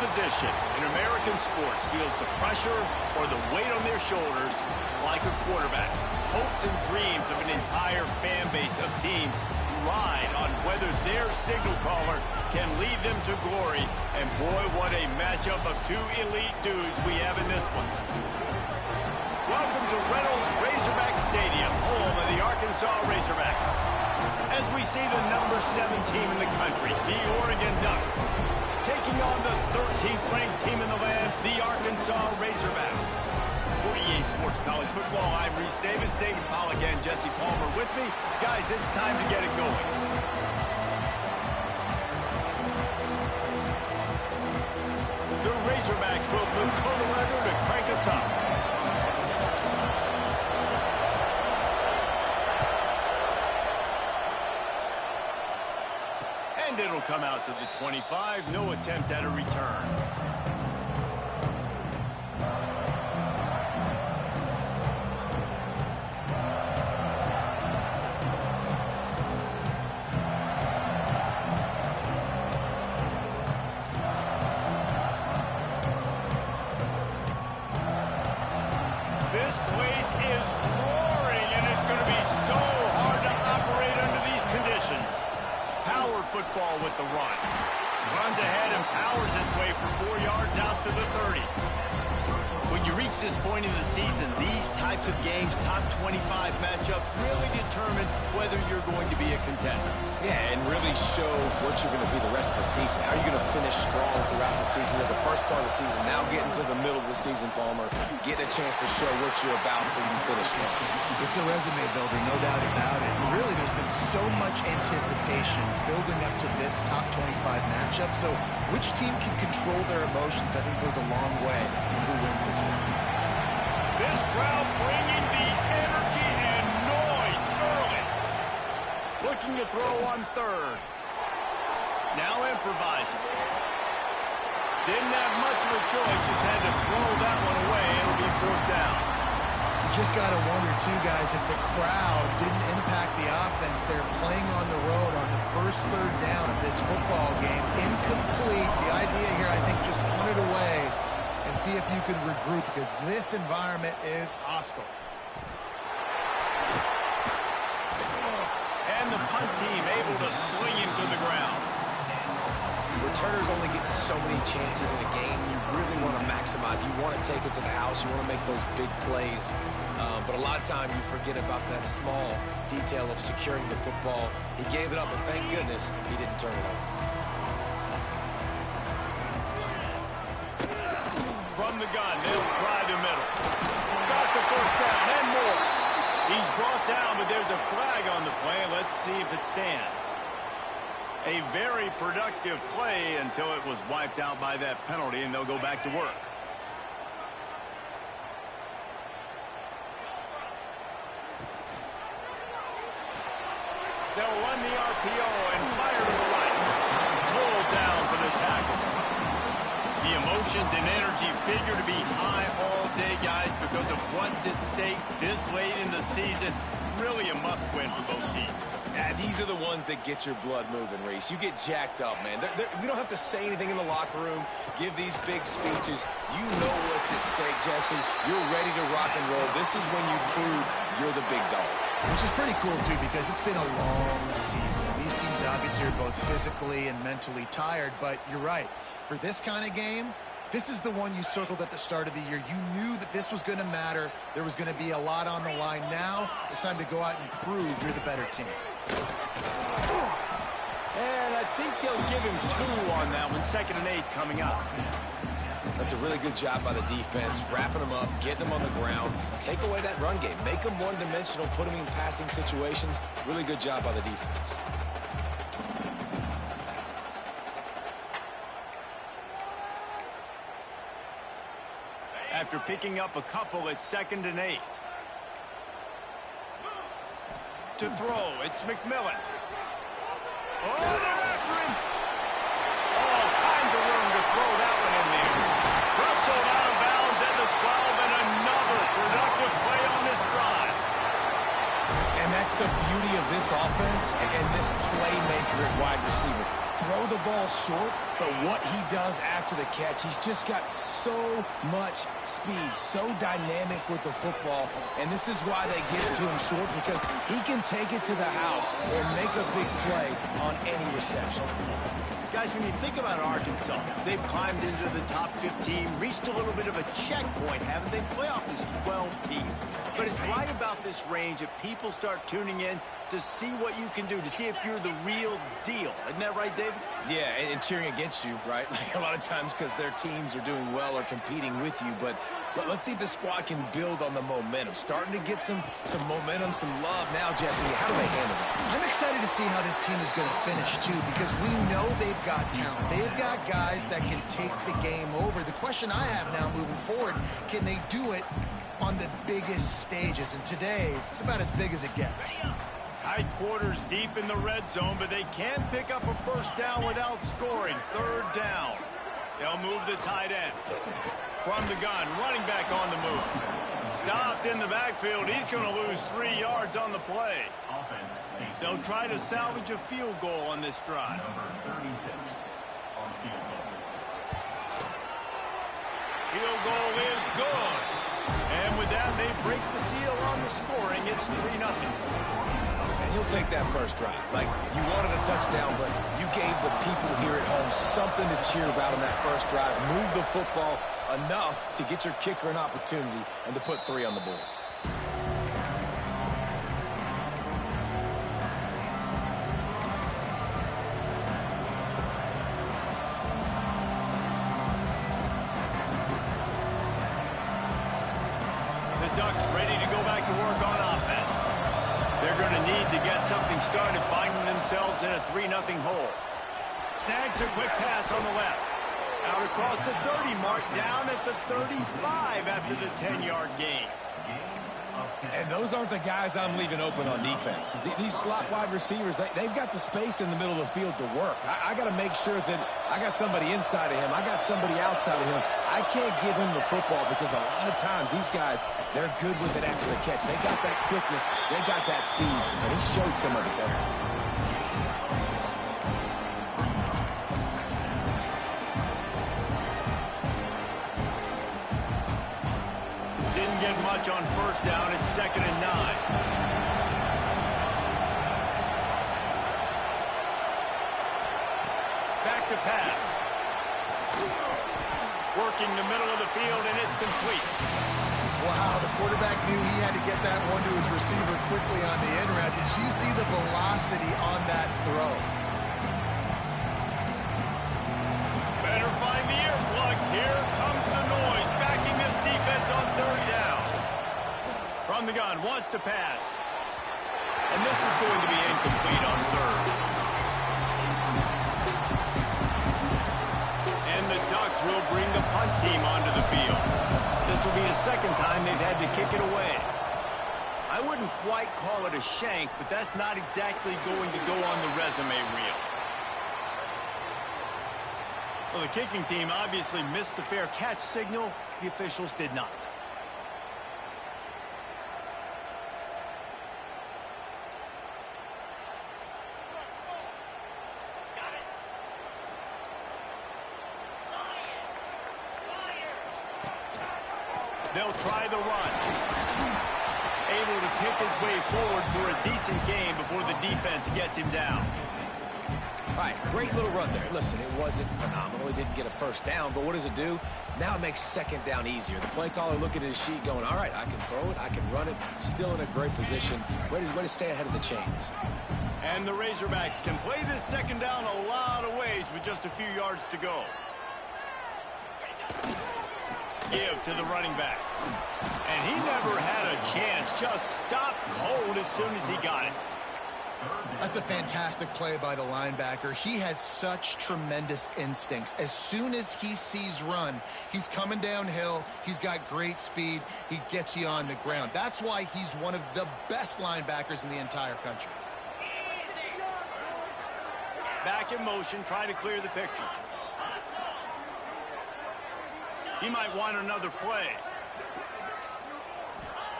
position in American sports feels the pressure or the weight on their shoulders like a quarterback. Hopes and dreams of an entire fan base of teams ride on whether their signal caller can lead them to glory. And boy, what a matchup of two elite dudes we have in this one. Welcome to Reynolds Razorback Stadium, home of the Arkansas Razorbacks. As we see the number 7 team in the country, the Oregon Ducks, taking on the 13th ranked team in the land, the Arkansas Razorbacks. For EA Sports College Football, I'm Reese Davis, David Pollack, and Jesse Palmer with me. Guys, it's time to get it going. The Razorbacks will put total weather to crank us up. And it'll come out to the 25. No attempt at a return. This place is roaring, and it's going to be so hard to operate under these conditions. Power football with the run. Runs ahead and powers his way for 4 yards out to the 30. When you reach this point in the season, these types of games, top 25 matchups, really determine whether you're going to be a contender. Yeah, and really show what you're going to be the rest of the season. How are you going to finish strong throughout the season? You're the first part of the season, now getting to the middle of the season, Palmer. Getting a chance to show what you're about so you can finish strong. It's a resume builder, no doubt about it. And really, there's been so much anticipation building up to this top 25 matchup. So which team can control their emotions, I think, goes a long way in who wins this one. This crowd bringing the energy and noise early. Looking to throw on third. Now improvising. Didn't have much of a choice, just had to throw that one away. It'll be 4th down. You just got to wonder, too, guys, if the crowd didn't impact the offense. They're playing on the road on the first 3rd down of this football game. Incomplete. The idea here, I think, just punt it away and see if you can regroup, because this environment is hostile. And the punt team able to sling him to the ground. Returners only get so many chances in a game. You really want to maximize. You want to take it to the house. You want to make those big plays. But a lot of time you forget about that small detail of securing the football. He gave it up, and thank goodness he didn't turn it over. From the gun, they'll try the middle. Got the 1st down and more. He's brought down, but there's a flag on the play. Let's see if it stands. A very productive play until it was wiped out by that penalty, and they'll go back to work. They'll run the RPO and fire to the right. Pulled down for the tackle. The emotions and energy figure to be high all day, guys, because of what's at stake this late in the season. Really a must-win for both teams. Yeah, these are the ones that get your blood moving, Reese. You get jacked up, man. We don't have to say anything in the locker room, give these big speeches. You know what's at stake, Jesse. You're ready to rock and roll. This is when you prove you're the big dog. Which is pretty cool, too, because it's been a long season. These teams obviously are both physically and mentally tired, but you're right. For this kind of game, this is the one you circled at the start of the year. You knew that this was going to matter. There was going to be a lot on the line. Now it's time to go out and prove you're the better team. And I think they'll give him 2 on that one. 2nd and 8 coming up. That's a really good job by the defense, wrapping them up, getting them on the ground. Take away that run game. Make them one-dimensional, put them in passing situations. Really good job by the defense. After picking up a couple, it's 2nd and 8. To throw, it's McMillan. Oh, they're after him. All kinds of room to throw that one in there. Wrestled out of bounds at the 12, and another productive play on this drive. And that's the beauty of this offense and this playmaker at wide receiver. Throw the ball short, but what he does after after the catch. He's just got so much speed, so dynamic with the football, and this is why they get it to him short, because he can take it to the house or make a big play on any reception. Guys, when you think about Arkansas, they've climbed into the top 15, reached a little bit of a checkpoint, haven't they? Playoff is 12 teams. But it's right about this range that people start tuning in to see what you can do, to see if you're the real deal. Isn't that right, David? Yeah, and cheering against you, right? Like a lot of times because their teams are doing well or competing with you. But let's see if the squad can build on the momentum. Starting to get some momentum, some love now, Jesse. How do they handle that? I'm excited to see how this team is going to finish, too, because we know they've got talent. They've got guys that can take the game over. The question I have now moving forward, can they do it on the biggest stages? And today, it's about as big as it gets. Tight quarters deep in the red zone, but they can pick up a first down without scoring. Third down. They'll move the tight end. From the gun, running back on the move. Stopped in the backfield. He's going to lose 3 yards on the play. They'll try to salvage a field goal on this drive. Field goal is good. And with that, they break the seal on the scoring. It's 3-0. And he'll take that first drive. Like, you wanted a touchdown, but you gave the people here at home something to cheer about in that first drive. Move the football enough to get your kicker an opportunity and to put 3 on the board. The Ducks ready to go back to work on offense. They're going to need to get something started, finding themselves in a 3-0 hole. Snags a quick pass on the left. Out across the 30 mark, down at the 35 after the 10-yard gain. And those aren't the guys I'm leaving open on defense. These slot wide receivers, they've got the space in the middle of the field to work. I got to make sure that I got somebody inside of him. I got somebody outside of him. I can't give him the football because a lot of times these guys, they're good with it after the catch. They got that quickness. They got that speed. And he showed some of it there. On first down, it's 2nd and 9. Back to pass. Working the middle of the field, and it's complete. Wow, the quarterback knew he had to get that one to his receiver quickly on the in route. Did you see the velocity on that throw? Better find the earplugs. Here comes the noise, backing this defense on 3rd down. From the gun, wants to pass. And this is going to be incomplete on 3rd. And the Ducks will bring the punt team onto the field. This will be the 2nd time they've had to kick it away. I wouldn't quite call it a shank, but that's not exactly going to go on the resume reel. Well, the kicking team obviously missed the fair catch signal. The officials did not. They'll try the run. Able to pick his way forward for a decent game before the defense gets him down. All right, great little run there. Listen, it wasn't phenomenal. He didn't get a first down, but what does it do? Now it makes 2nd down easier. The play caller looking at his sheet going, all right, I can throw it, I can run it, still in a great position. Way to stay ahead of the chains. And the Razorbacks can play this 2nd down a lot of ways with just a few yards to go. Give to the running back. And he never had a chance. Just stopped cold as soon as he got it. That's a fantastic play by the linebacker. He has such tremendous instincts. As soon as he sees run, he's coming downhill. He's got great speed. He gets you on the ground. That's why he's one of the best linebackers in the entire country. Back in motion, trying to clear the picture. He might want another play.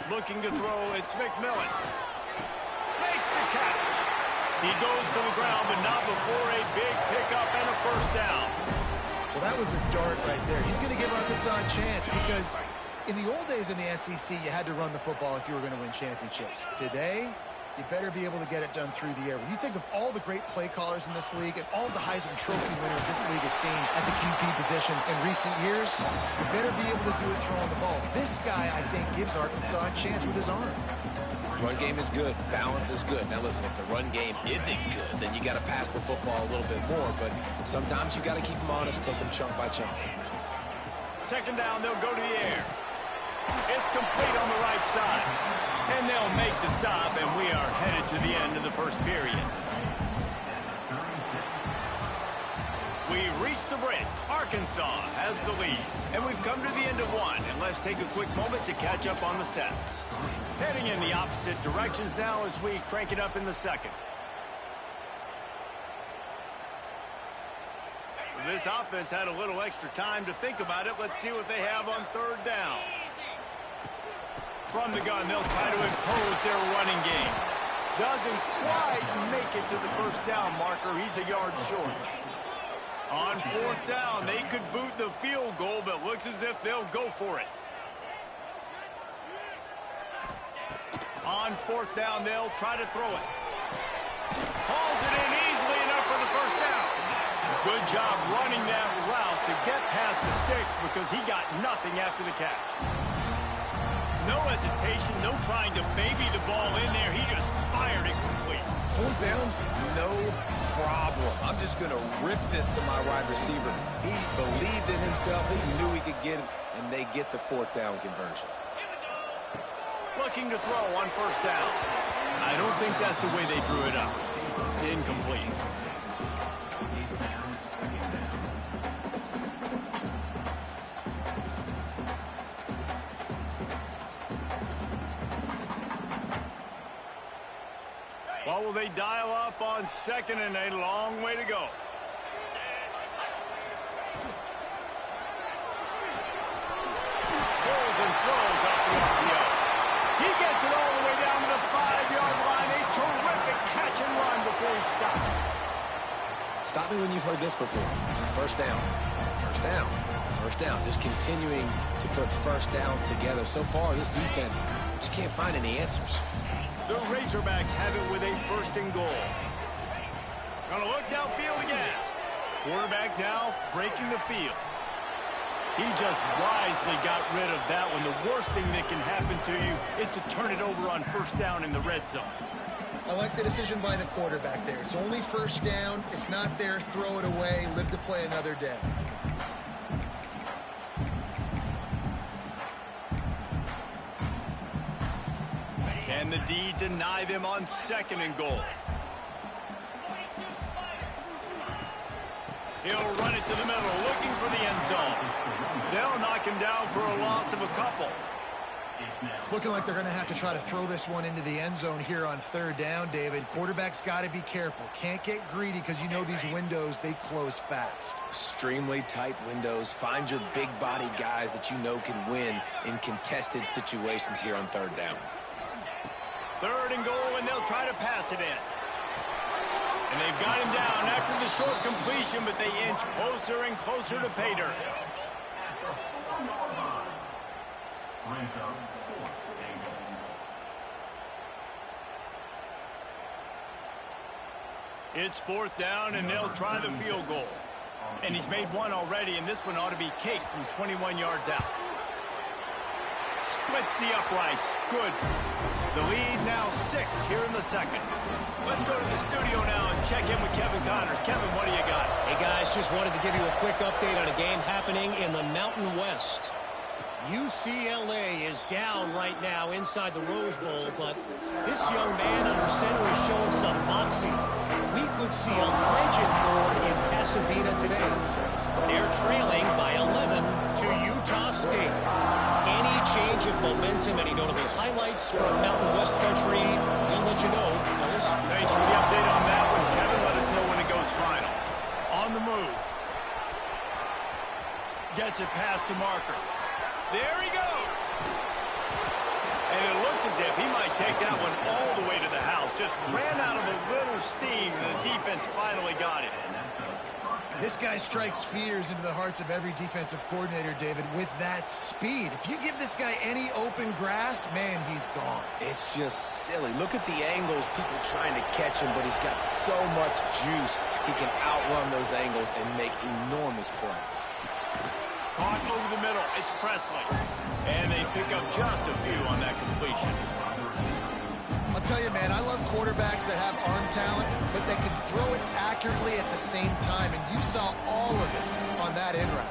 Looking to throw, it's McMillan. Makes the catch. He goes to the ground, but not before a big pickup and a first down. Well, that was a dart right there. He's going to give Arkansas a chance because in the old days in the SEC, you had to run the football if you were going to win championships. Today, you better be able to get it done through the air. When you think of all the great play callers in this league and all of the Heisman Trophy winners this league has seen at the QB position in recent years, you better be able to do it throwing the ball. This guy, I think, gives Arkansas a chance with his arm. Run game is good. Balance is good. Now, listen, if the run game isn't good, then you got to pass the football a little bit more. But sometimes you got to keep them honest, take them chunk by chunk. Second down, they'll go to the air. It's complete on the right side. And they'll make the stop, and we are headed to the end of the first period. We've reached the break. Arkansas has the lead. And we've come to the end of one. And let's take a quick moment to catch up on the stats. Heading in the opposite directions now as we crank it up in the second. This offense had a little extra time to think about it. Let's see what they have on third down. From the gun, they'll try to impose their running game. Doesn't quite make it to the first down marker. He's a yard short. On fourth down, they could boot the field goal, but looks as if they'll go for it. On fourth down, they'll try to throw it. Hauls it in easily enough for the first down. Good job running that route to get past the sticks because he got nothing after the catch. No hesitation, no trying to baby the ball in there. He just fired it complete. Fourth down, no problem. I'm just going to rip this to my wide receiver. He believed in himself. He knew he could get it, and they get the fourth down conversion. Looking to throw on first down. I don't think that's the way they drew it up. Incomplete. What will they dial up on second and a long way to go? Pulls and throws up the RPO. He gets it all the way down to the 5-yard line. A terrific catch and run before he stopped. Stop me when you've heard this before. First down. First down. First down. Just continuing to put first downs together. So far, this defense just can't find any answers. The Razorbacks have it with a first and goal. Gonna look downfield again. Quarterback now breaking the field. He just wisely got rid of that one. The worst thing that can happen to you is to turn it over on first down in the red zone. I like the decision by the quarterback there. It's only first down. It's not there. Throw it away. Live to play another day. Can the D deny them on second and goal? He'll run it to the middle, looking for the end zone. They'll knock him down for a loss of a couple. It's looking like they're going to have to try to throw this one into the end zone here on third down, David. Quarterback's got to be careful. Can't get greedy because you know these windows, they close fast. Extremely tight windows. Find your big body guys that you know can win in contested situations here on third down. Third and goal, and they'll try to pass it in. And they've got him down after the short completion, but they inch closer and closer to pay dirt. It's fourth down, and they'll try the field goal. And he's made one already, and this one ought to be cake from 21 yards out. Splits the uprights. Good. The lead now 6 here in the second. Let's go to the studio now and check in with Kevin Connors. Kevin, what do you got? Hey, guys, just wanted to give you a quick update on a game happening in the Mountain West. UCLA is down right now inside the Rose Bowl, but this young man under center is showing some moxie. We could see a legend born in Pasadena today. They're trailing by 11 to Utah State. Any change of momentum, any notable highlights from Mountain West country, we'll let you know, fellas. Thanks for the update on that one, Kevin. Let us know when it goes final. On the move. Gets it past the marker. There he goes. And it looked as if he might take that one all the way to the house. Just ran out of a little steam, and the defense finally got it. This guy strikes fears into the hearts of every defensive coordinator, David, with that speed. If you give this guy any open grass, man, he's gone. It's just silly. Look at the angles, people trying to catch him, but he's got so much juice. He can outrun those angles and make enormous plays. Caught over the middle. It's Presley. And they pick up just a few on that completion. I'll tell you, man, I love quarterbacks that have arm talent, but that can throw it accurately at the same time, and you saw all of it on that in route.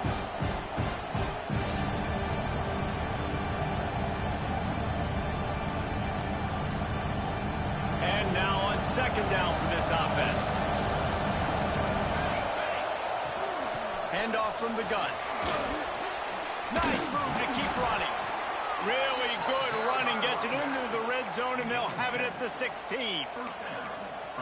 And now on second down for this offense. Handoff from the gun. Nice move to keep running. Really good running, gets it into the red zone, and they'll have it at the 16.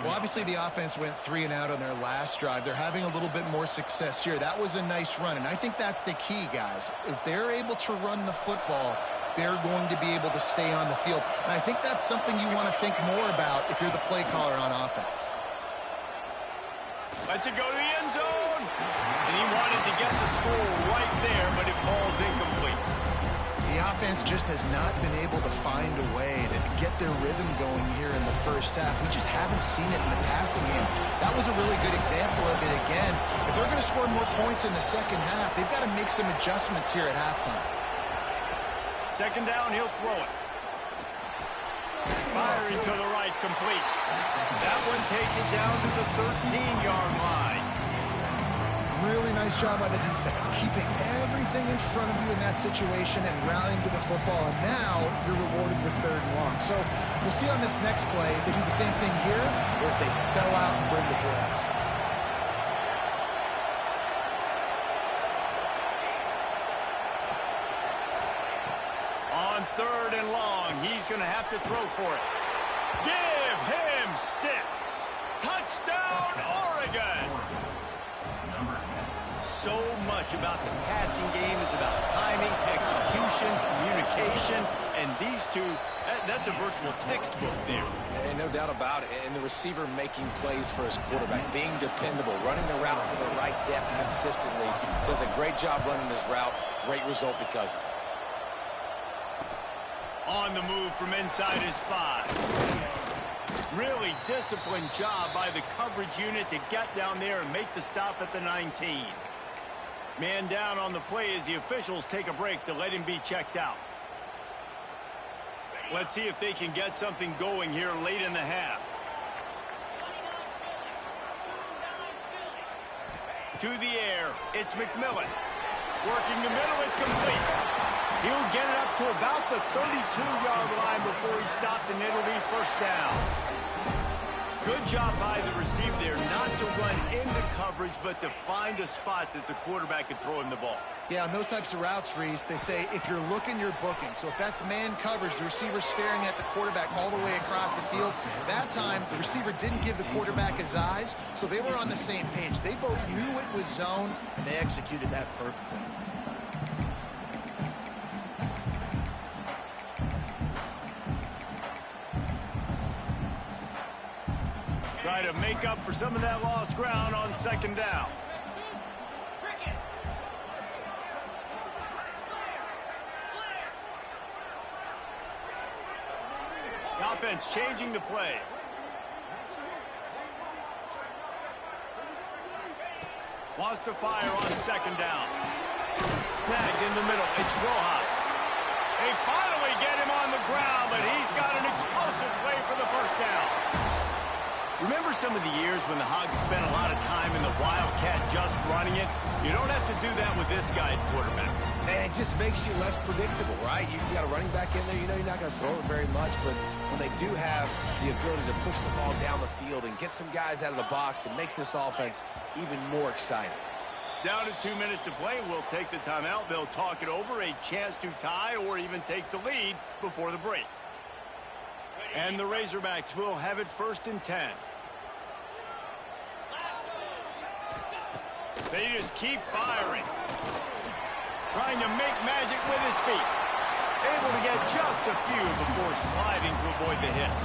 Well, obviously the offense went 3 and out on their last drive. They're having a little bit more success here. That was a nice run, and I think that's the key, guys. If they're able to run the football, they're going to be able to stay on the field. And I think that's something you want to think more about if you're the play caller on offense. Lets it go to the end zone. And he wanted to get the score right there, but it falls incomplete. The offense just has not been able to find a way to get their rhythm going here in the first half. We just haven't seen it in the passing game. That was a really good example of it again. If they're going to score more points in the second half, they've got to make some adjustments here at halftime. Second down, he'll throw it. Firing to the right, complete. That one takes it down to the 13-yard line. Really nice job by the defense, keeping everything in front of you in that situation and rallying to the football. And now you're rewarded with 3rd and long. So we'll see on this next play if they do the same thing here or if they sell out and bring the blitz. On 3rd and long, he's going to have to throw for it. Give him 6. Touchdown, Oregon! So much about the passing game is about timing, execution, communication, and these two, that's a virtual textbook there. And no doubt about it. And the receiver making plays for his quarterback, being dependable, running the route to the right depth consistently. Does a great job running his route. Great result because of it. On the move from inside his 5. Really disciplined job by the coverage unit to get down there and make the stop at the 19. Man down on the play as the officials take a break to let him be checked out. Let's see if they can get something going here late in the half. To the air, it's McMillan. Working the middle, it's complete. He'll get it up to about the 32-yard line before he's stopped, and it'll be first down. Good job by the receiver there, not to run into coverage, but to find a spot that the quarterback can throw him the ball. Yeah, on those types of routes, Reese, they say if you're looking, you're booking. So if that's man coverage, the receiver's staring at the quarterback all the way across the field. That time, the receiver didn't give the quarterback his eyes, so they were on the same page. They both knew it was zone, and they executed that perfectly. Try to make up for some of that lost ground on second down. The offense changing the play. Wants to fire on second down. Snagged in the middle. It's Rojas. They finally get him on the ground, but he's got an explosive play for the first down. Remember some of the years when the Hogs spent a lot of time in the Wildcat just running it? You don't have to do that with this guy at quarterback. And it just makes you less predictable, right? You got a running back in there, you know you're not going to throw it very much, but when they do have the ability to push the ball down the field and get some guys out of the box, it makes this offense even more exciting. Down to 2 minutes to play, we'll take the timeout. They'll talk it over, a chance to tie or even take the lead before the break. And the Razorbacks will have it 1st and 10. They just keep firing. Trying to make magic with his feet. Able to get just a few before sliding to avoid the hits.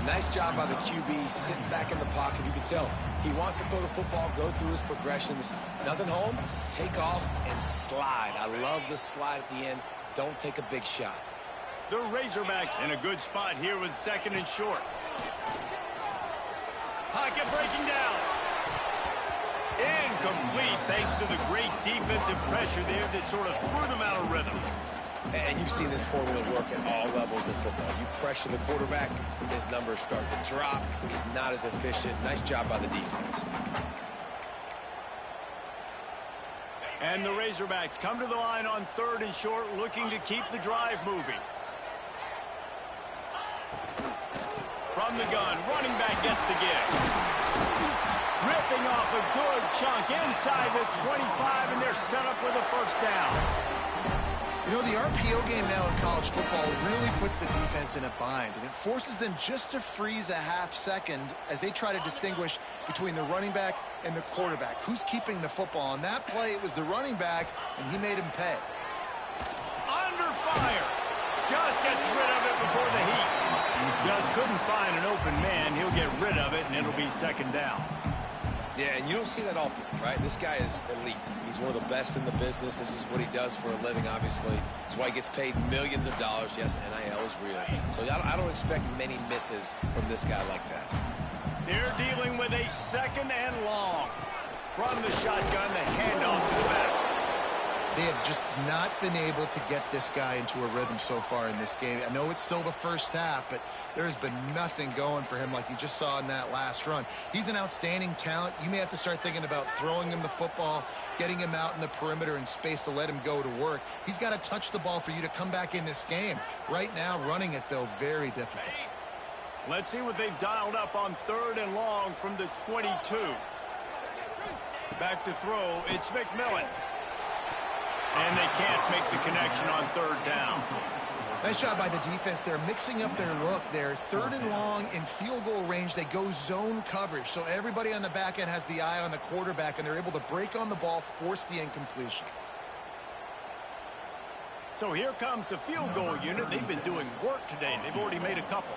Nice job by the QB, sitting back in the pocket. You can tell he wants to throw the football, go through his progressions. Nothing home, take off, and slide. I love the slide at the end. Don't take a big shot. The Razorbacks in a good spot here with 2nd and short. Pocket breaking down. Incomplete thanks to the great defensive pressure there that sort of threw them out of rhythm. And you've seen this formula work at all levels in football. You pressure the quarterback, his numbers start to drop. He's not as efficient. Nice job by the defense. And the Razorbacks come to the line on 3rd and short, looking to keep the drive moving. From the gun, running back gets to give. Ripping off a good chunk inside the 25, and they're set up with a 1st down. You know, the RPO game now in college football really puts the defense in a bind, and it forces them just to freeze a half second as they try to distinguish between the running back and the quarterback. Who's keeping the football? On that play, it was the running back, and he made him pay. Under fire. Just gets rid of it before the heat. Just couldn't find an open man. He'll get rid of it, and it'll be 2nd down. Yeah, and you don't see that often, right? This guy is elite. He's one of the best in the business. This is what he does for a living, obviously. That's why he gets paid millions of dollars. Yes, NIL is real. So I don't expect many misses from this guy like that. They're dealing with a 2nd and long. From the shotgun, the handoff to the back. They have just not been able to get this guy into a rhythm so far in this game. I know it's still the 1st half, but there has been nothing going for him like you just saw in that last run. He's an outstanding talent. You may have to start thinking about throwing him the football, getting him out in the perimeter in space to let him go to work. He's got to touch the ball for you to come back in this game. Right now, running it, though, very difficult. Let's see what they've dialed up on 3rd and long from the 22. Back to throw, it's McMillan. And they can't make the connection on 3rd down. Nice job by the defense. They're mixing up their look. They're 3rd and long in field goal range. They go zone coverage. So everybody on the back end has the eye on the quarterback, and they're able to break on the ball, force the incompletion. So here comes the field goal unit. They've been doing work today. They've already made a couple.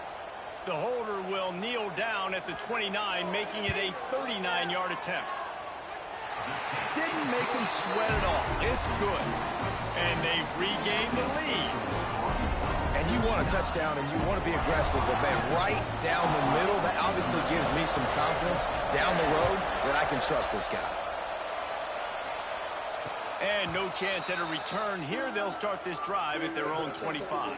The holder will kneel down at the 29, making it a 39-yard attempt. Didn't make him sweat at all. It's good. And they've regained the lead. And you want a touchdown and you want to be aggressive, but man, right down the middle, that obviously gives me some confidence down the road that I can trust this guy. And no chance at a return here. They'll start this drive at their own 25.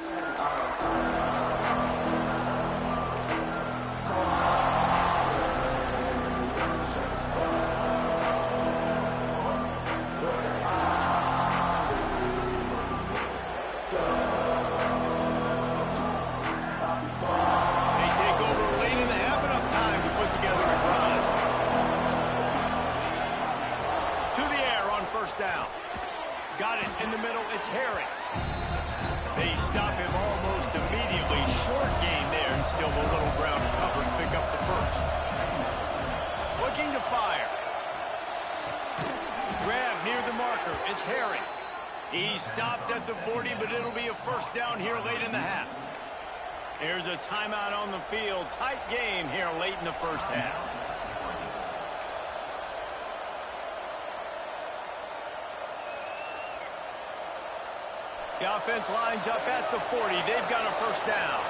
Down. Got it in the middle. It's Harry. They stop him almost immediately. Short gain there, and still a little ground to cover and pick up the 1st. Looking to fire. Grab near the marker. It's Harry. He stopped at the 40, but it'll be a 1st down here late in the half. There's a timeout on the field. Tight game here late in the 1st half. The offense lines up at the 40. They've got a 1st down.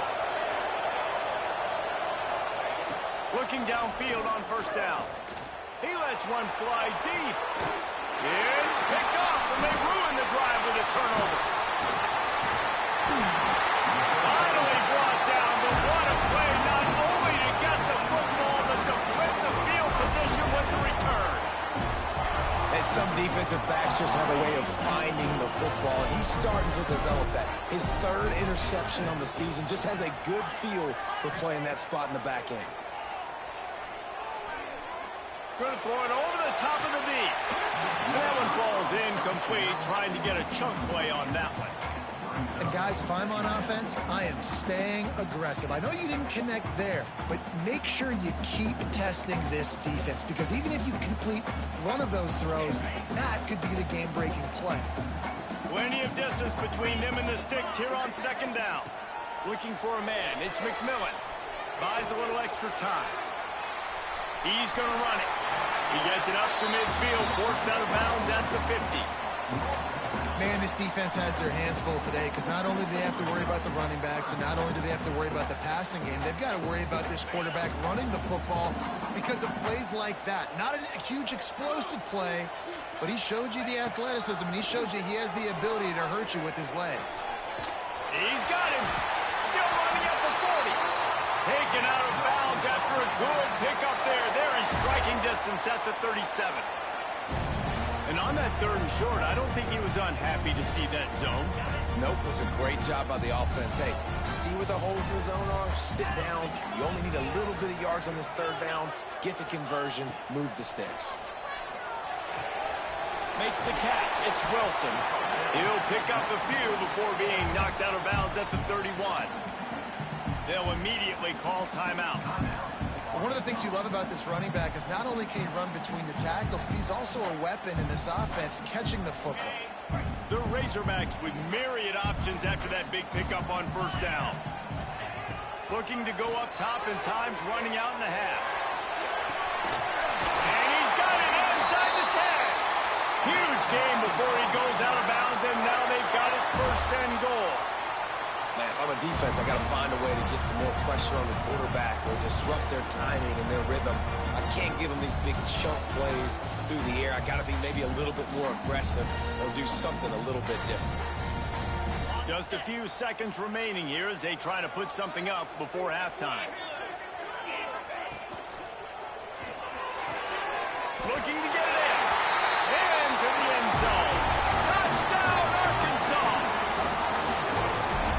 Looking downfield on 1st down. He lets one fly deep. It's picked off, and they ruin the drive with a turnover. Finally brought down, but what a play. Not only to get the football, but to flip the field position with the return. And some defensive backs just have a way of finding the football. He's starting to develop that. His 3rd interception on the season, just has a good feel for playing that spot in the back end. Going to throw it over the top of the deep. That one falls incomplete, trying to get a chunk play on that one. And guys, if I'm on offense, I am staying aggressive. I know you didn't connect there, but make sure you keep testing this defense, because even if you complete one of those throws, that could be the game-breaking play. Plenty of distance between them and the sticks here on 2nd down. Looking for a man. It's McMillan. Buys a little extra time. He's going to run it. He gets it up to midfield, forced out of bounds at the 50. Man, this defense has their hands full today because not only do they have to worry about the running backs and not only do they have to worry about the passing game, they've got to worry about this quarterback running the football because of plays like that. Not a huge explosive play, but he showed you the athleticism and he showed you he has the ability to hurt you with his legs. He's got him. Still running at the 40. Taken out of bounds after a good pickup there. There he's striking distance at the 37. And on that 3rd and short, I don't think he was unhappy to see that zone. Nope, it was a great job by the offense. Hey, see where the holes in the zone are? Sit down. You only need a little bit of yards on this 3rd down. Get the conversion. Move the sticks. Makes the catch. It's Wilson. He'll pick up a few before being knocked out of bounds at the 31. They'll immediately call timeout. One of the things you love about this running back is not only can he run between the tackles, but he's also a weapon in this offense catching the football. The Razorbacks with myriad options after that big pickup on 1st down. Looking to go up top and time's running out in the half. And he's got it inside the 10. Huge game before he goes out of bounds, and now they've got it 1st and goal. Man, if I'm a defense, I got to find a way to get some more pressure on the quarterback or disrupt their timing and their rhythm. I can't give them these big chunk plays through the air. I got to be maybe a little bit more aggressive or do something a little bit different. Just a few seconds remaining here as they try to put something up before halftime. Looking to get it in. Into the end zone. Touchdown, Arkansas!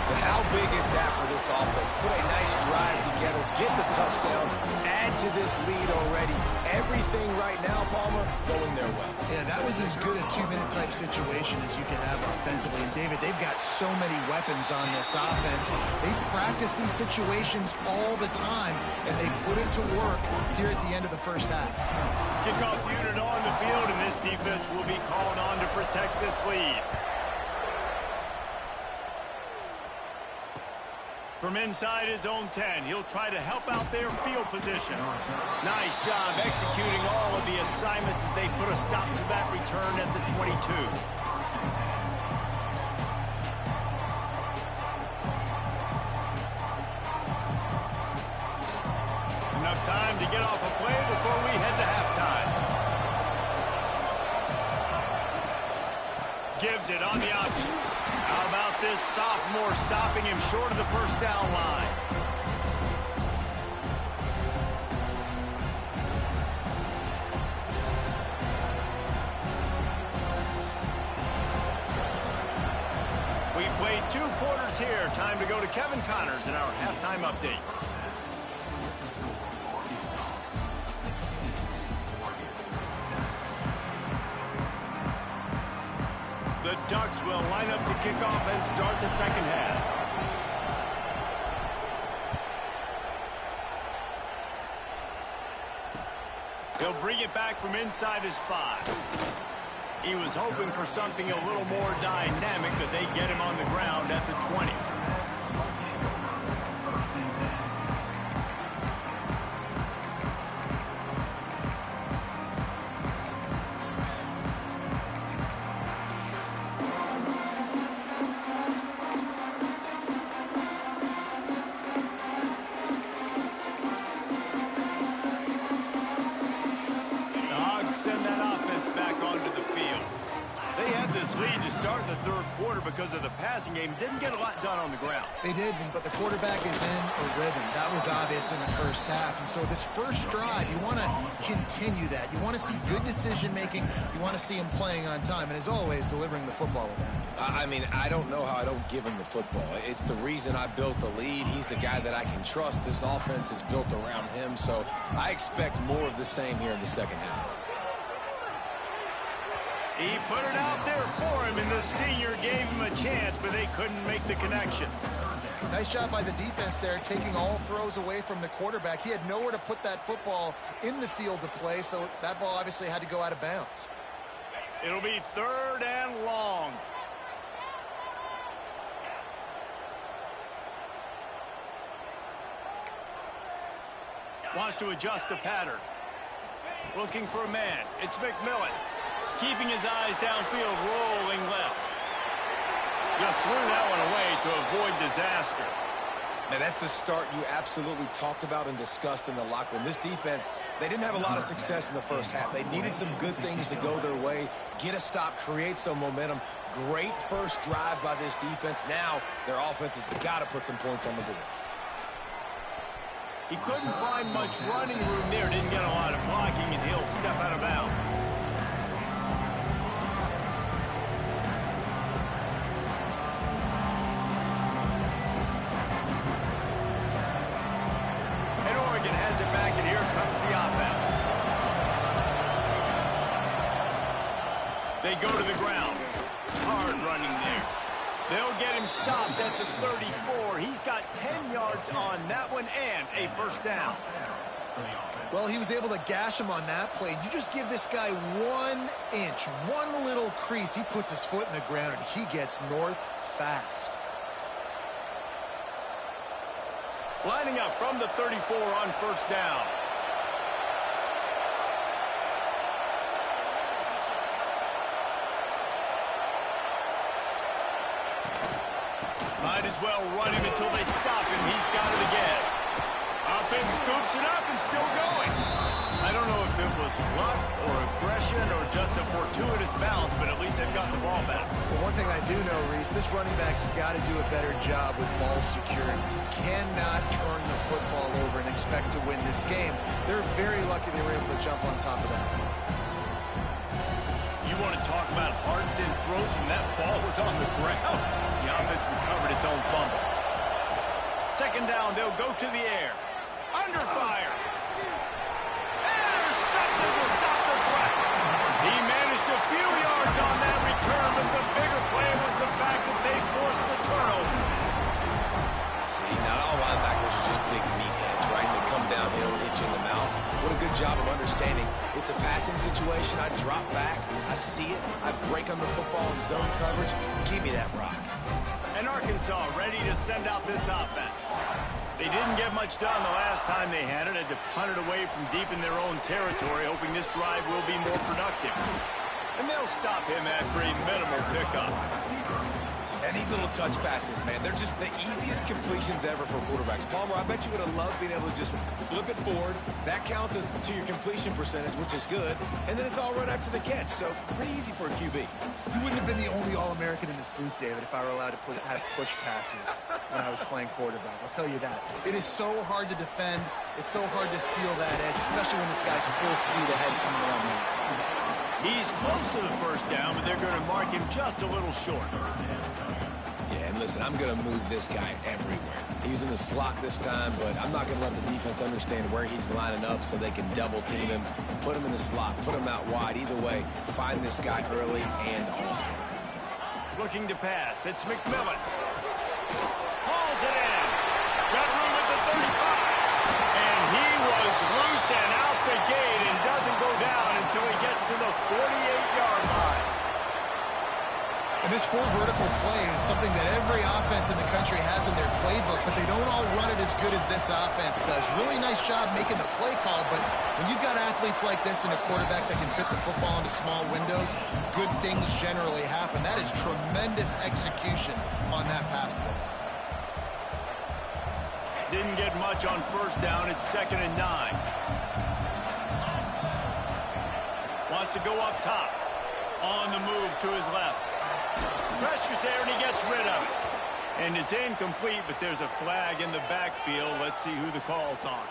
But how big is that for this offense? Put a nice drive together, get the touchdown, add to this lead already. Everything right now, Palmer, going their way. Yeah, that was as good a 2-minute type situation as you can have offensively. And David, they've got so many weapons on this offense. They practice these situations all the time, and they put it to work here at the end of the 1st half. Kickoff unit on the field, and this defense will be called on to protect this lead. From inside his own 10, he'll try to help out their field position. Nice job executing all of the assignments as they put a stop to that return at the 22. Enough time to get off a play before we head to halftime. Gives it on the option. How about this sophomore stopping him short of the 1st down line? We've played 2 quarters here. Time to go to Kevin Connors in our halftime update. The Ducks will line up to kick off and start the 2nd half. He'll bring it back from inside his 5. He was hoping for something a little more dynamic, but they get him on the ground at the 20. Lead to start the 3rd quarter because of the passing game. Didn't get a lot done on the ground. They did, but the quarterback is in a rhythm. That was obvious in the 1st half. And so this 1st drive, you want to continue that. You want to see good decision-making. You want to see him playing on time. And as always, delivering the football with that. I mean, I don't know how I don't give him the football. It's the reason I built the lead. He's the guy that I can trust. This offense is built around him. So I expect more of the same here in the 2nd half. He put it out there for him, and the senior gave him a chance, but they couldn't make the connection. Nice job by the defense there, taking all throws away from the quarterback. He had nowhere to put that football in the field to play, so that ball obviously had to go out of bounds. It'll be 3rd and long. Wants to adjust the pattern. Looking for a man. It's McMillan. Keeping his eyes downfield, rolling left. Just threw that one away to avoid disaster. Man, that's the start you absolutely talked about and discussed in the locker room. This defense, they didn't have a lot of success in the first half. They needed some good things to go their way, get a stop, create some momentum. Great first drive by this defense. Now their offense has got to put some points on the board. He couldn't find much running room there. Didn't get a lot of blocking, and he'll step out of bounds. And Oregon has it back, and here comes the offense. They go to the ground. Hard running there. They'll get him stopped at the 34. He's got 10 yards on that one and a first down. Well, he was able to gash him on that play. You just give this guy 1 inch, one little crease. He puts his foot in the ground, and he gets north fast. Lining up from the 34 on first down. Might as well run him until they stop him. He's got it again. Offense scoops it up and still going. I don't know if it was luck or aggression or just a fortuitous bounce, but at least they've got the ball back. Well, one thing I do know, Reese, this running back's got to do a better job with ball security. Cannot turn the football over and expect to win this game. They're very lucky they were able to jump on top of that. You want to talk about hearts and throats when that ball was on the ground? The offense recovered its own fumble. Second down, they'll go to the air. Under fire. Intercepted to stop the threat. He managed a few yards on that return, but the bigger play was the fact that they forced the turnover. See, not all linebackers are just big meatheads, right? They come downhill and hit you in the mouth. What a good job of understanding. It's a passing situation. I drop back. I see it. I break on the football in zone coverage. Give me that rock. And Arkansas ready to send out this offense. They didn't get much done the last time they had it. Had to punt it away from deep in their own territory, hoping this drive will be more productive. And they'll stop him after a minimal pickup. And these little touch passes, man, they're just the easiest completions ever for quarterbacks. Palmer, I bet you would have loved being able to just flip it forward. That counts as to your completion percentage, which is good. And then it's all right after the catch, so pretty easy for a QB. You wouldn't have been the only All-American in this booth, David, if I were allowed to have push passes when I was playing quarterback. I'll tell you that. It is so hard to defend. It's so hard to seal that edge, especially when this guy's full speed ahead coming around the outside. He's close to the first down, but they're going to mark him just a little short. Yeah, and listen, I'm going to move this guy everywhere. He was in the slot this time, but I'm not going to let the defense understand where he's lining up so they can double team him, put him in the slot, put him out wide. Either way, find this guy early and often. Looking to pass. It's McMillan. Hauls it in. Got room at the 35. And he was loose and out the gate and doesn't go down until he gets to the 48-yard line. And this full vertical play is something that every offense in the country has in their playbook, but they don't all run it as good as this offense does. Really nice job making the play call, but when you've got athletes like this and a quarterback that can fit the football into small windows, good things generally happen. That is tremendous execution on that pass play. Didn't get much on first down. It's 2nd and 9. Wants to go up top. On the move to his left. Pressure's there, and he gets rid of it. And it's incomplete, but there's a flag in the backfield. Let's see who the call's on.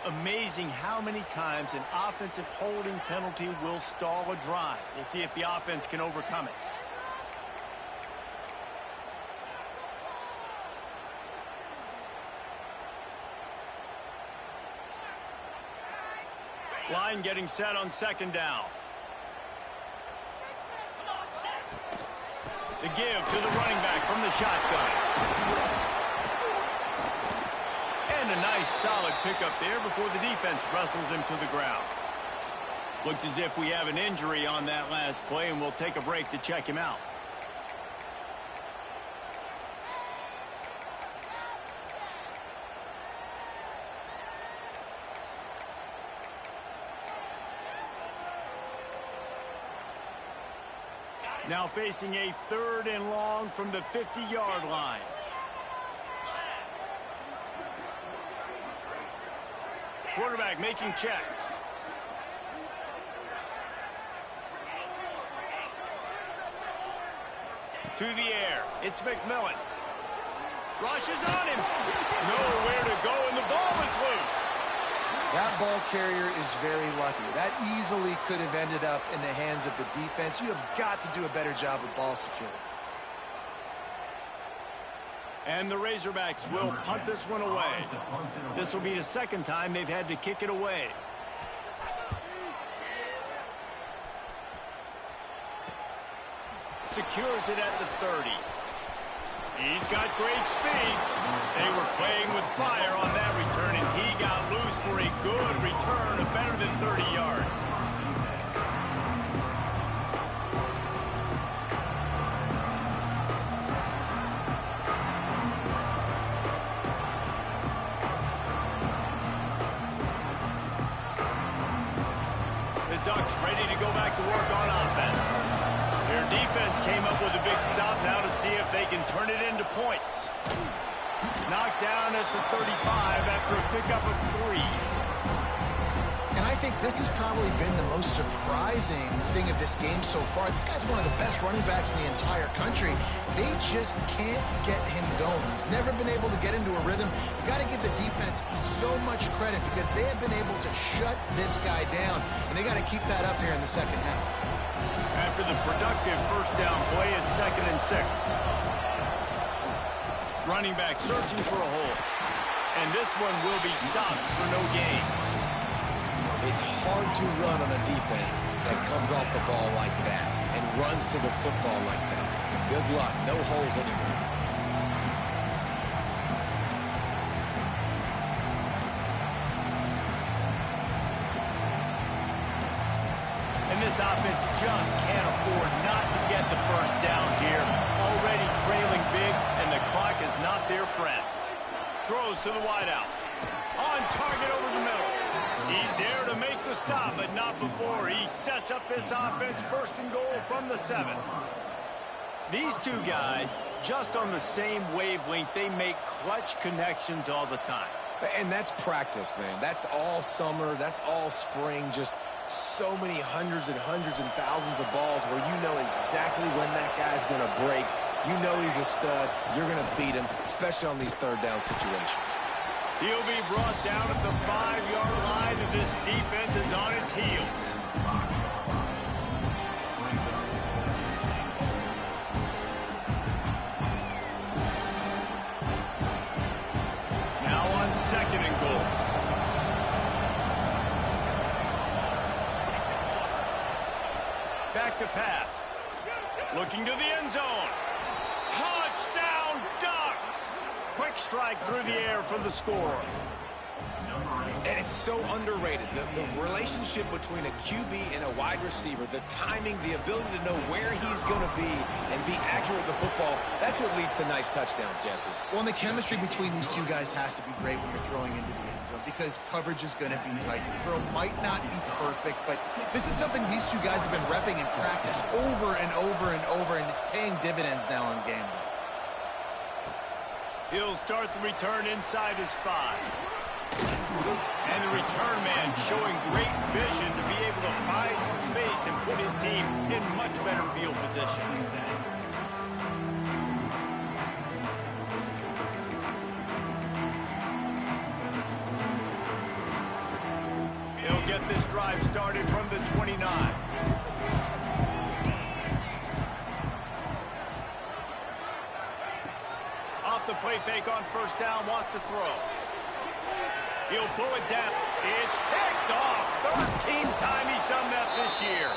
Amazing how many times an offensive holding penalty will stall a drive. We'll see if the offense can overcome it. Line getting set on 2nd down. The give to the running back from the shotgun. And a nice solid pickup there before the defense wrestles him to the ground. Looks as if we have an injury on that last play, and we'll take a break to check him out. Now facing a 3rd and long from the 50-yard line. Quarterback making checks. To the air. It's McMillan. Rushes on him. Nowhere to go, and the ball is loose. That ball carrier is very lucky. That easily could have ended up in the hands of the defense. You have got to do a better job with ball security. And the Razorbacks will punt this one away. This will be the 2nd time they've had to kick it away. Secures it at the 30. He's got great speed. They were playing with fire on that return, and he got loose for a good return of better than 30 yards. The Ducks ready to go back to work on offense. Their defense came up with a big stop now to see if they can turn it into points. Knocked down at the 35 after a pickup of 3. And I think this has probably been the most surprising thing of this game so far. This guy's one of the best running backs in the entire country. They just can't get him going. He's never been able to get into a rhythm. You got to give the defense so much credit because they have been able to shut this guy down, and they got to keep that up here in the 2nd half. After the productive 1st down play, it's 2nd and 6. Running back searching for a hole. And this one will be stopped for no gain. It's hard to run on a defense that comes off the ball like that and runs to the football like that. Good luck. No holes anywhere. This offense just can't afford not to get the 1st down here. Already trailing big, and the clock is not their friend. Throws to the wideout. On target over the middle. He's there to make the stop, but not before he sets up this offense 1st and goal from the 7. These two guys, just on the same wavelength, they make clutch connections all the time. And that's practice, man. That's all summer. That's all spring. Just so many hundreds and thousands of balls where you know exactly when that guy's going to break. You know he's a stud. You're going to feed him, especially on these 3rd down situations. He'll be brought down at the 5-yard line, and this defense is on its heels. Now on 2nd and goal. Back to pass. Looking to the end zone. Touchdown, Ducks! Quick strike through the air for the score. And it's so underrated. The relationship between a QB and a wide receiver, the timing, the ability to know where he's going to be and be accurate with the football, that's what leads to nice touchdowns, Jesse. Well, and the chemistry between these two guys has to be great when you're throwing into the end zone because coverage is going to be tight. The throw might not be perfect, but this is something these two guys have been repping in practice over and over and over, and it's paying dividends now on game day. He'll start the return inside his 5. And the return man showing great vision to be able to find some space and put his team in much better field position. He'll get this drive started from the 29. Off the play fake on 1st down, wants to throw. He'll pull it down. It's picked off. 13th time he's done that this year.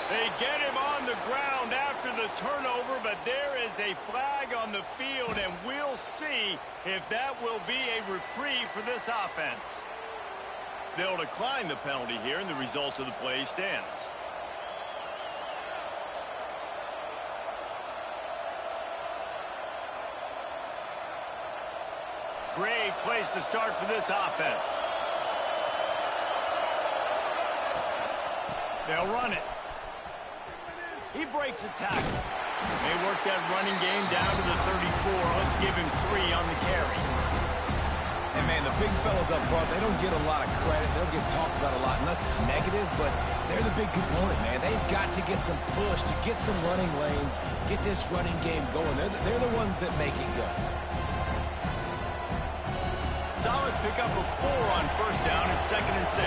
They get him on the ground after the turnover, but there is a flag on the field, and we'll see if that will be a reprieve for this offense. They'll decline the penalty here, and the result of the play stands. Great place to start for this offense. They'll run it. He breaks a tackle. They work that running game down to the 34. Let's give him 3 on the carry. And, man, the big fellas up front, they don't get a lot of credit. They don't get talked about a lot unless it's negative, but they're the big component, man. They've got to get some push, to get some running lanes, get this running game going. They're the ones that make it go. Solid pickup of 4 on first down and 2nd and 6.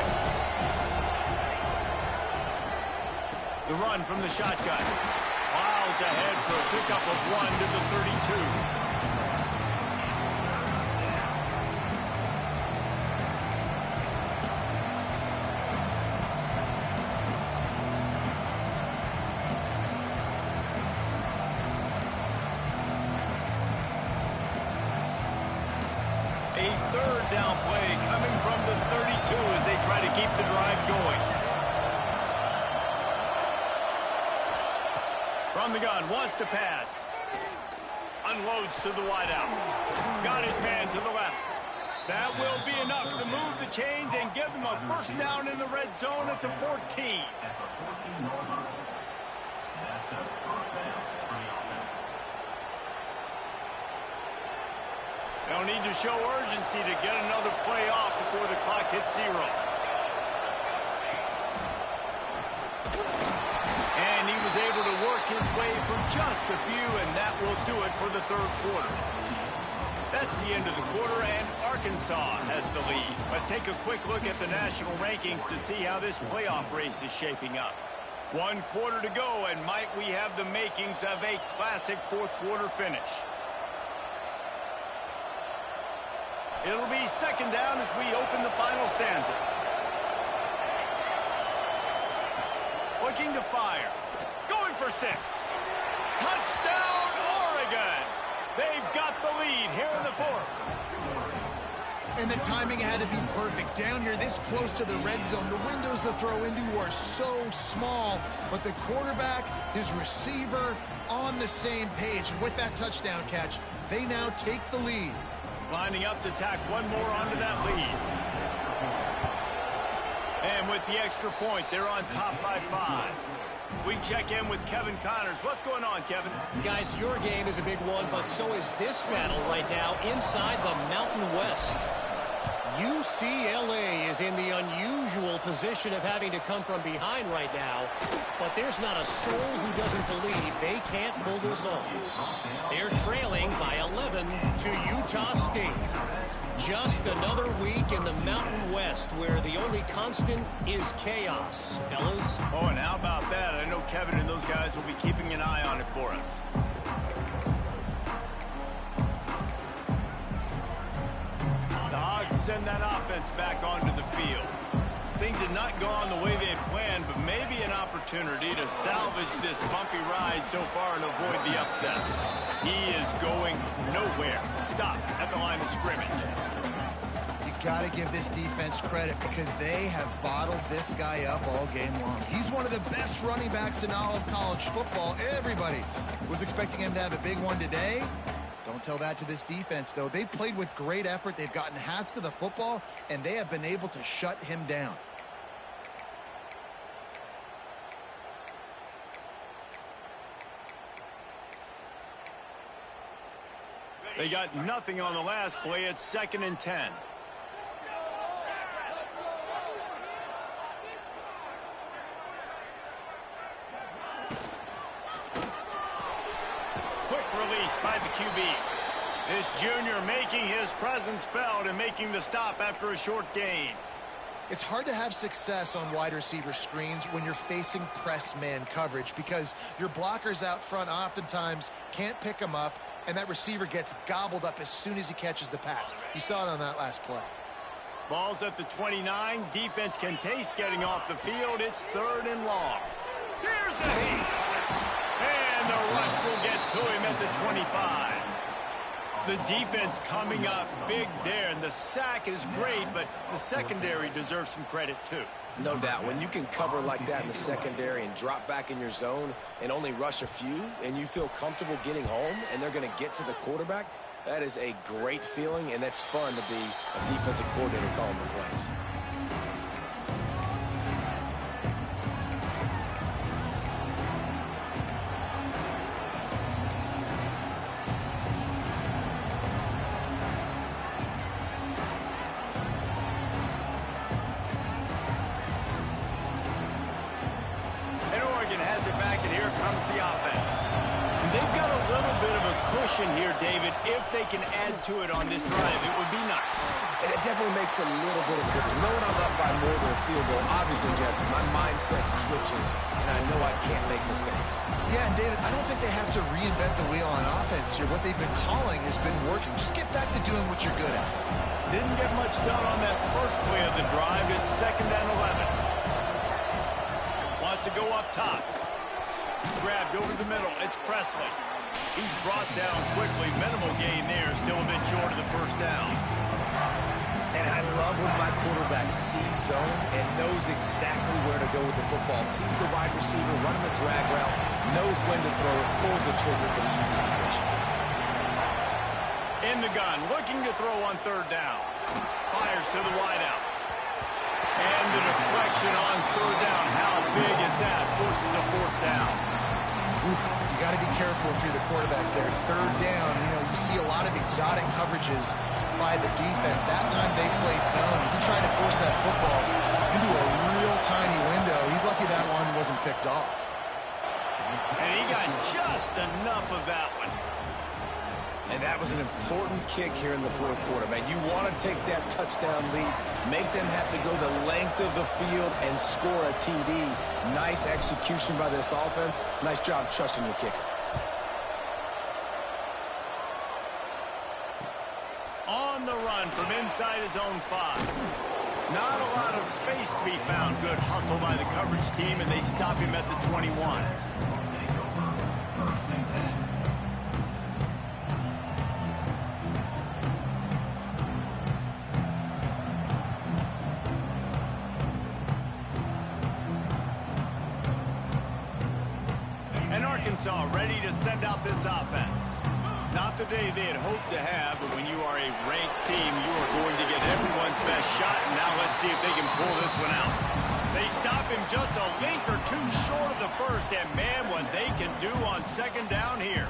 The run from the shotgun. Miles ahead for a pickup of 1 to the 32. A 3rd down play coming from the 32 as they try to keep the drive going. From the gun, wants to pass. Unloads to the wideout. Got his man to the left. That will be enough to move the chains and give them a first down in the red zone at the 14. They'll need to show urgency to get another play off before the clock hits 0. And he was able to work his way for just a few, and that will do it for the 3rd quarter. That's the end of the quarter, and Arkansas has the lead. Let's take a quick look at the national rankings to see how this playoff race is shaping up. 1 quarter to go, and might we have the makings of a classic 4th quarter finish. It'll be 2nd down as we open the final stanza. Looking to fire. Going for 6. Touchdown, Oregon! They've got the lead here in the 4th. And the timing had to be perfect. Down here, this close to the red zone, the windows to throw into are so small. But the quarterback, his receiver, on the same page. And with that touchdown catch, they now take the lead. Lining up to tack one more onto that lead. And with the extra point, they're on top by 5. We check in with Kevin Connors. What's going on, Kevin? Guys, your game is a big one, but so is this battle right now inside the Mountain West. UCLA is in the unusual position of having to come from behind right now, but there's not a soul who doesn't believe they can't pull this off. They're trailing by 11 to Utah State. Just another week in the Mountain West where the only constant is chaos, fellas. Oh, and how about that? I know Kevin and those guys will be keeping an eye on it for us. The Hogs send that offense back onto the field. Things did not go on the way they had planned, but maybe an opportunity to salvage this bumpy ride so far and avoid the upset. He is going nowhere. Stop at the line of scrimmage. You got to give this defense credit because they have bottled this guy up all game long. He's one of the best running backs in all of college football. Everybody was expecting him to have a big one today. Don't tell that to this defense, though. They've played with great effort. They've gotten hats to the football, and they have been able to shut him down. They got nothing on the last play. It's 2nd and 10. Quick release by the QB. This junior making his presence felt and making the stop after a short gain. It's hard to have success on wide receiver screens when you're facing press man coverage because your blockers out front oftentimes can't pick them up, and that receiver gets gobbled up as soon as he catches the pass. You saw it on that last play. Ball's at the 29. Defense can taste getting off the field. It's 3rd and long. Here's a heat. And the rush will get to him at the 25. The defense coming up big there, and the sack is great, but the secondary deserves some credit too. No doubt. When you can cover like that in the secondary and drop back in your zone and only rush a few, and you feel comfortable getting home, and they're going to get to the quarterback, that is a great feeling, and that's fun to be a defensive coordinator calling the plays. possession here, David. If they can add to it on this drive, it would be nice. And it definitely makes a little bit of a difference. Knowing I'm up by more than a field goal, obviously, Jesse, my mindset switches, and I know I can't make mistakes. Yeah, and David, I don't think they have to reinvent the wheel on offense here. What they've been calling has been working. Just get back to doing what you're good at. Didn't get much done on that first play of the drive. It's 2nd and 11. Wants to go up top. Grabbed over the middle. It's Presley. He's brought down quickly. Minimal gain there. Still a bit short of the first down. And I love when my quarterback sees zone and knows exactly where to go with the football. Sees the wide receiver running the drag route, knows when to throw it, pulls the trigger for the easy completion. In the gun, looking to throw on 3rd down. Fires to the wideout. And the deflection on 3rd down. How big is that? Forces a 4th down. Oof, you got to be careful if you're the quarterback there. 3rd down, you see a lot of exotic coverages by the defense. That time they played zone. He tried to force that football into a real tiny window. He's lucky that one wasn't picked off. And he got just enough of that one. And that was an important kick here in the 4th quarter, man. You want to take that touchdown lead, make them have to go the length of the field and score a TD. Nice execution by this offense. Nice job trusting your kicker. On the run from inside his own 5. Not a lot of space to be found. Good hustle by the coverage team, and they stop him at the 21. And Arkansas ready to send out this offense. Not the day they had hoped to have, but when you are a ranked team, you are going to get everyone's best shot. And now let's see if they can pull this one out. They stop him just a link or two short of the first, and man, what they can do on 2nd down here.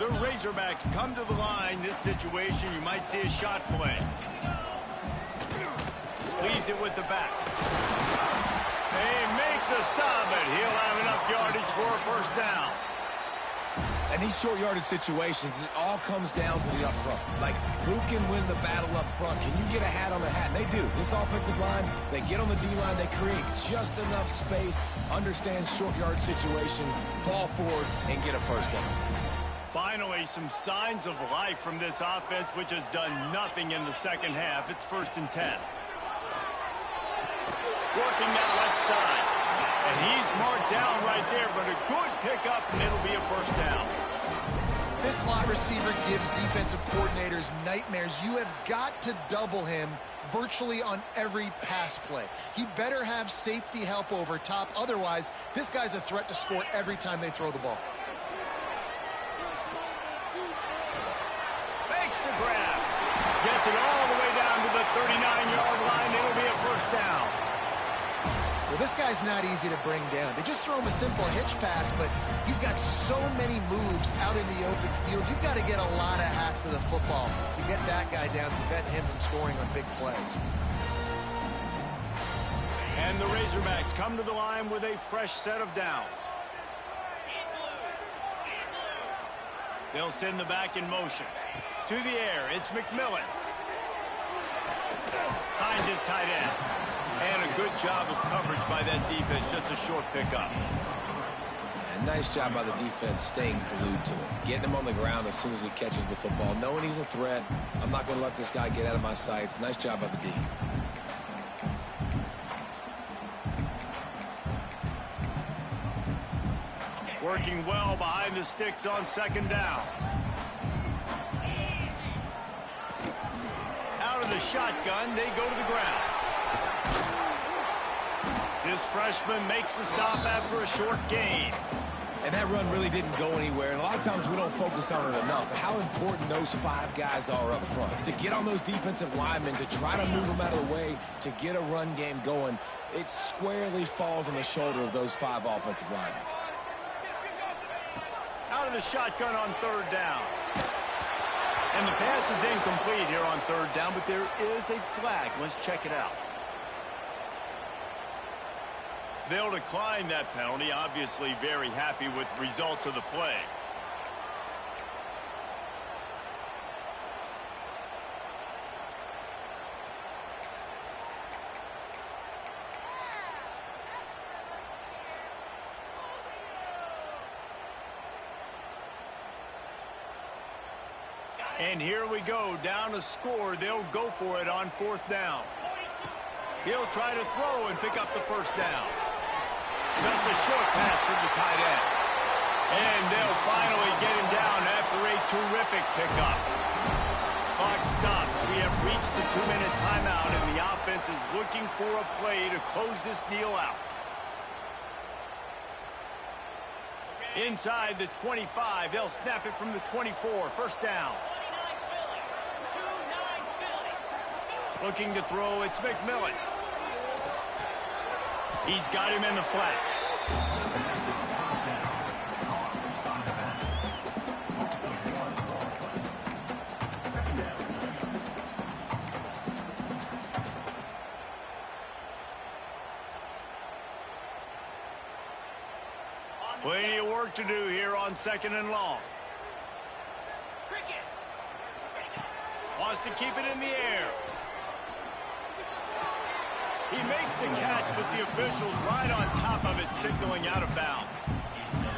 The Razorbacks come to the line. This situation, you might see a shot play. Leaves it with the back. They make the stop, and he'll have enough yardage for a 1st down. And these short yardage situations, it all comes down to the up front. Like, who can win the battle up front? Can you get a hat on the hat? And they do. This offensive line, they get on the D-line, they create just enough space, understand short yard situation, fall forward, and get a 1st down. Finally, some signs of life from this offense, which has done nothing in the 2nd half. It's 1st and 10. Working that left side. And he's marked down right there, but a good pickup, and it'll be a 1st down. This slot receiver gives defensive coordinators nightmares. You have got to double him virtually on every pass play. He better have safety help over top. Otherwise, this guy's a threat to score every time they throw the ball. Makes the grab. Gets it all the way down to the 39-yard line. It'll be a 1st down. Well, this guy's not easy to bring down. They just throw him a simple hitch pass, but he's got so many moves out in the open field. You've got to get a lot of hats to the football to get that guy down, prevent him from scoring on big plays. And the Razorbacks come to the line with a fresh set of downs. They'll send the back in motion. To the air, it's McMillan. Finds his tight end. And a good job of coverage by that defense. Just a short pickup. And nice job by the defense staying glued to him. Getting him on the ground as soon as he catches the football. Knowing he's a threat. I'm not going to let this guy get out of my sights. Nice job by the D. Working well behind the sticks on 2nd down. Out of the shotgun, they go to the ground. This freshman makes the stop after a short gain. And that run really didn't go anywhere. And a lot of times we don't focus on it enough. How important those 5 guys are up front. To get on those defensive linemen, to try to move them out of the way, to get a run game going, it squarely falls on the shoulder of those 5 offensive linemen. Out of the shotgun on 3rd down. And the pass is incomplete here on 3rd down, but there is a flag. Let's check it out. They'll decline that penalty, obviously very happy with results of the play. And here we go, down to score. They'll go for it on 4th down. He'll try to throw and pick up the 1st down. Just a short pass to the tight end. And they'll finally get him down after a terrific pickup. Clock stops. We have reached the 2-minute timeout, and the offense is looking for a play to close this deal out. Inside the 25, they'll snap it from the 24. 1st down. Looking to throw, it's McMillan. He's got him in the flat. Plenty of work to do here on 2nd and long. Wants to keep it in the air. He makes the catch, but the officials right on top of it, signaling out of bounds.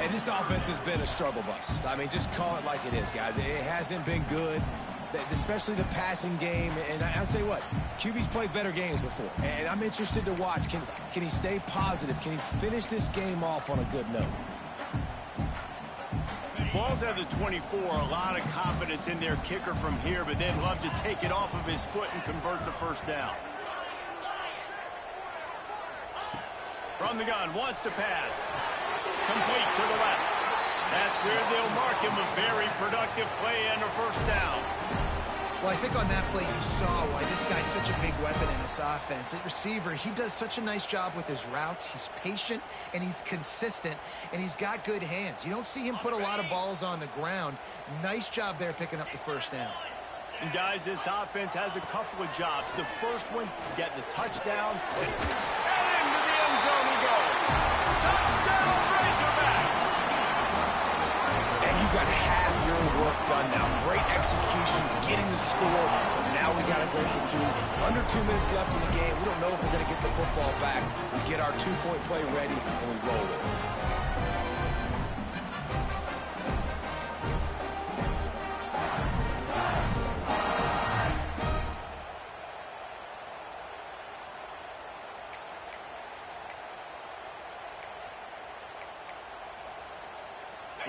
And this offense has been a struggle bus. I mean, just call it like it is, guys. It hasn't been good, especially the passing game. And I'll tell you what, QB's played better games before. And I'm interested to watch. Can he stay positive? Can he finish this game off on a good note? Ball's at the 24, a lot of confidence in their kicker from here, but they'd love to take it off of his foot and convert the 1st down. From the gun, wants to pass. Complete to the left. That's where they'll mark him a very productive play and a 1st down. Well, I think on that play you saw why this guy's such a big weapon in this offense. At receiver, he does such a nice job with his routes. He's patient, and he's consistent, and he's got good hands. You don't see him put a lot of balls on the ground. Nice job there picking up the 1st down. And guys, this offense has a couple of jobs. The first one, get the touchdown, and into the end zone he goes. Touchdown, Razorbacks! And you got half your work done now. Great execution, getting the score, but now we got to go for 2. Under 2 minutes left in the game. We don't know if we're going to get the football back. We get our 2-point play ready, and we roll it.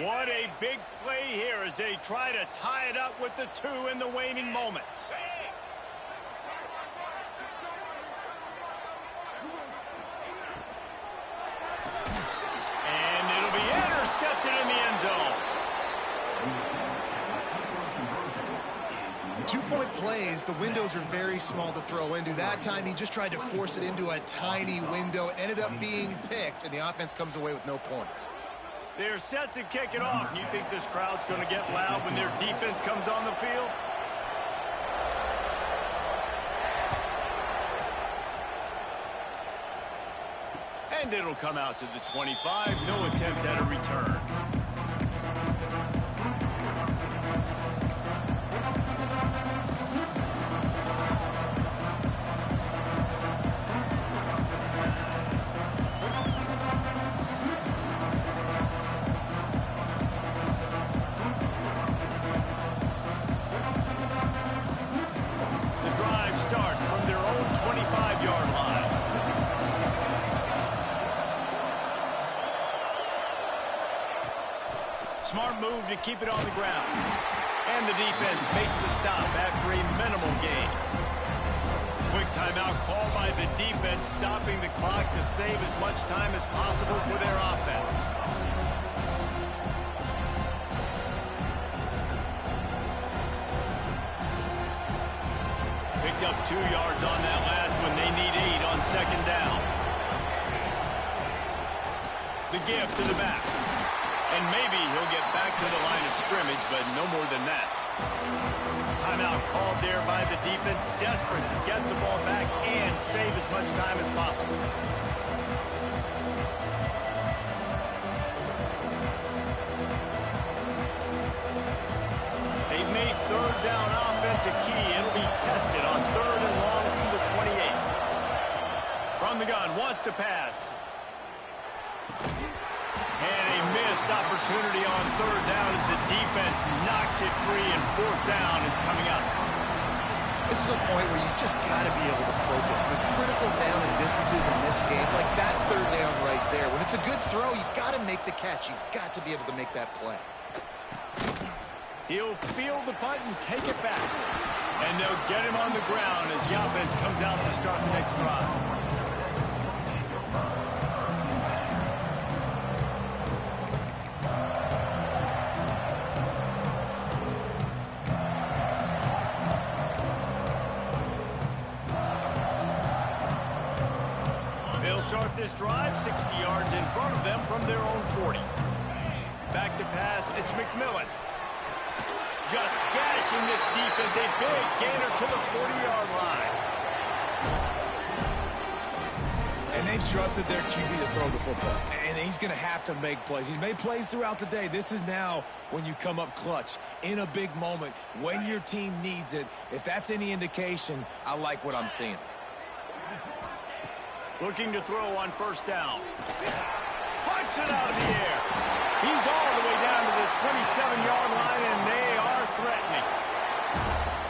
What a big play here as they try to tie it up with the 2 in the waning moments. And it'll be intercepted in the end zone. 2-point plays, the windows are very small to throw into. That time he just tried to force it into a tiny window, ended up being picked, and the offense comes away with no points. They're set to kick it off. You think this crowd's going to get loud when their defense comes on the field? And it'll come out to the 25. No attempt at a return. Smart move to keep it on the ground. And the defense makes the stop after a minimal gain. Quick timeout called by the defense, stopping the clock to save as much time as possible for their offense. Picked up 2 yards on that last one. They need 8 on 2nd down. The give to the back. And maybe he'll get back to the line of scrimmage, but no more than that. Timeout called there by the defense, desperate to get the ball back and save as much time as possible. wants to pass. And a missed opportunity on third down as the defense knocks it free, and fourth down is coming up. This is a point where you just got to be able to focus. The critical down and distances in this game, like that third down right there. When it's a good throw, you got to make the catch. You've got to be able to make that play. He'll field the punt and take it back. And they'll get him on the ground as the offense comes out to start the next drive. They'll start this drive 60 yards in front of them from their own 40. Back to pass, it's McMillan. Just gashing this defense, a big gainer to the 40-yard line. And they've trusted their QB to throw the football. And he's going to have to make plays. He's made plays throughout the day. This is now when you come up clutch in a big moment when your team needs it. If that's any indication, I like what I'm seeing. Looking to throw on first down. Puts it out of the air. He's all the way down to the 27-yard line, and they are threatening.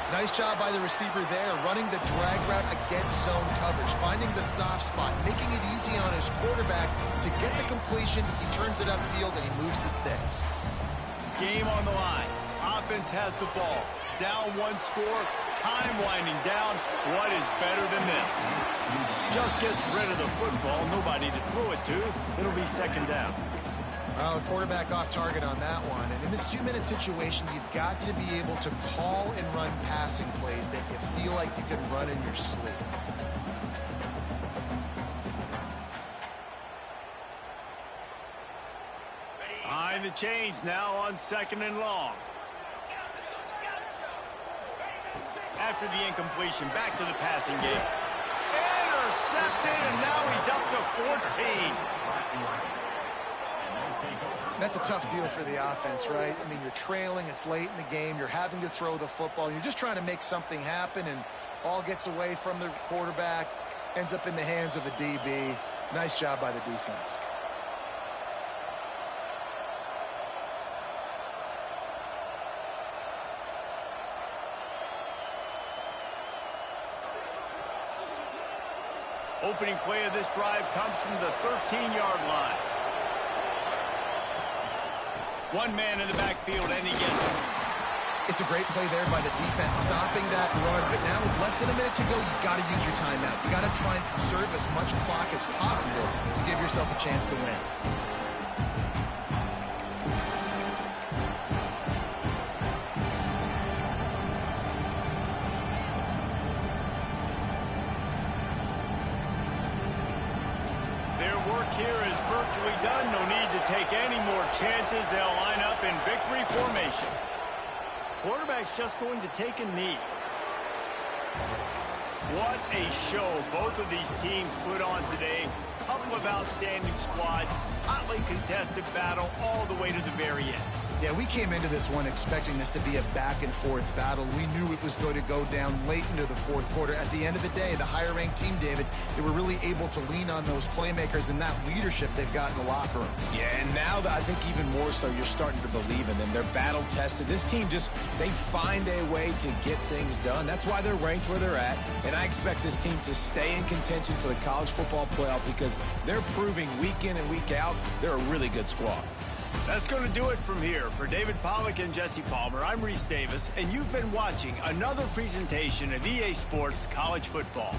Nice job by the receiver there, running the drag route against zone coverage, finding the soft spot, making it easy on his quarterback to get the completion. He turns it upfield, and he moves the sticks. Game on the line. Offense has the ball. Down one score. Time winding down. What is better than this? Just gets rid of the football. Nobody to throw it to. It'll be second down. Well, the quarterback off target on that one. And in this 2-minute situation, you've got to be able to call and run passing plays that you feel like you can run in your sleep. Behind the chains now on second and long. After the incompletion, back to the passing game. Intercepted, and now he's up to 14. That's a tough deal for the offense, right? I mean, you're trailing, it's late in the game, you're having to throw the football, you're just trying to make something happen, and ball gets away from the quarterback, ends up in the hands of a DB. Nice job by the defense. Opening play of this drive comes from the 13-yard line. One man in the backfield, and he gets it. It's a great play there by the defense, stopping that run. But now with less than a minute to go, you've got to use your timeout. You've got to try and conserve as much clock as possible to give yourself a chance to win. Here is virtually done. No need to take any more chances. They'll line up in victory formation. Quarterback's just going to take a knee. What a show both of these teams put on today. Couple of outstanding squads. Hotly contested battle all the way to the very end. Yeah, we came into this one expecting this to be a back-and-forth battle. We knew it was going to go down late into the fourth quarter. At the end of the day, the higher-ranked team, David, they were really able to lean on those playmakers and that leadership they've got in the locker room. Yeah, and now I think even more so, you're starting to believe in them. They're battle-tested. This team just, they find a way to get things done. That's why they're ranked where they're at. And I expect this team to stay in contention for the college football playoff because they're proving week in and week out they're a really good squad. That's going to do it from here. For David Pollack and Jesse Palmer, I'm Reese Davis, and you've been watching another presentation of EA Sports College Football.